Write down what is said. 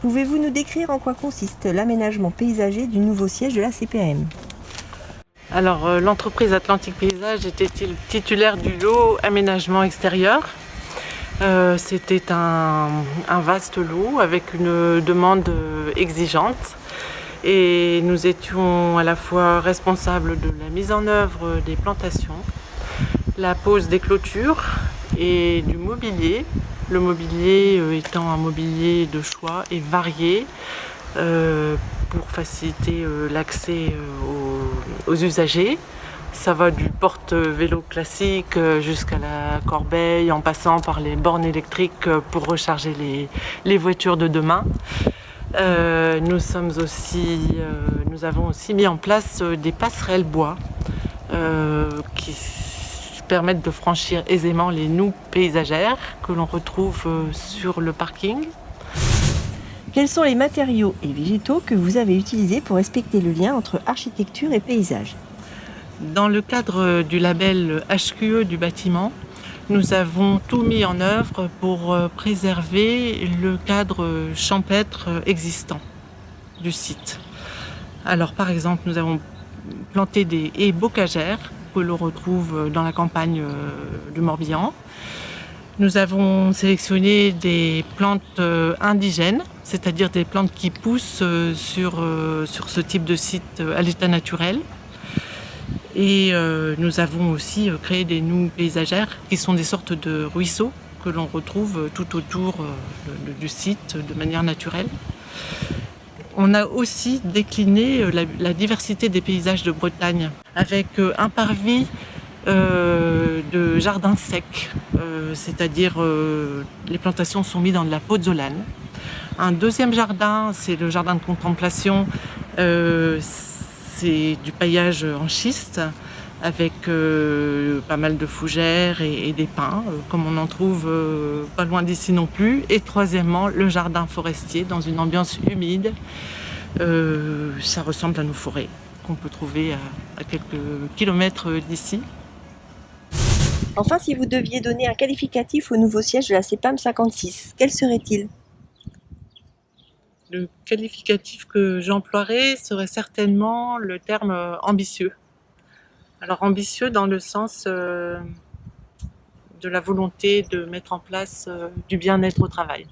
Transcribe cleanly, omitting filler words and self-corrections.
Pouvez-vous nous décrire en quoi consiste l'aménagement paysager du nouveau siège de la CPAM? Alors, l'entreprise Atlantique Paysage était titulaire du lot aménagement extérieur. C'était un vaste lot avec une demande exigeante et nous étions à la fois responsables de la mise en œuvre des plantations, la pose des clôtures et du mobilier. Le mobilier étant un mobilier de choix et varié pour faciliter l'accès aux usagers. Ça va du porte-vélo classique jusqu'à la corbeille, en passant par les bornes électriques pour recharger les voitures de demain. Nous avons aussi mis en place des passerelles bois qui permettent de franchir aisément les noues paysagères que l'on retrouve sur le parking. Quels sont les matériaux et végétaux que vous avez utilisés pour respecter le lien entre architecture et paysage? Dans le cadre du label HQE du bâtiment, nous avons tout mis en œuvre pour préserver le cadre champêtre existant du site. Alors par exemple, nous avons planté des haies bocagères que l'on retrouve dans la campagne du Morbihan. Nous avons sélectionné des plantes indigènes, c'est-à-dire des plantes qui poussent sur ce type de site à l'état naturel. Et nous avons aussi créé des noues paysagères qui sont des sortes de ruisseaux que l'on retrouve tout autour du site de manière naturelle. On a aussi décliné la diversité des paysages de Bretagne avec un parvis de jardins secs, c'est-à-dire les plantations sont mises dans de la pozzolane. Un deuxième jardin, c'est le jardin de contemplation, c'est du paillage en schiste avec pas mal de fougères et des pins, comme on en trouve pas loin d'ici non plus. Et troisièmement, le jardin forestier dans une ambiance humide. Ça ressemble à nos forêts qu'on peut trouver à quelques kilomètres d'ici. Enfin, si vous deviez donner un qualificatif au nouveau siège de la CPAM 56, quel serait-il? Le qualificatif que j'emploierais serait certainement le terme ambitieux. Alors ambitieux dans le sens de la volonté de mettre en place du bien-être au travail.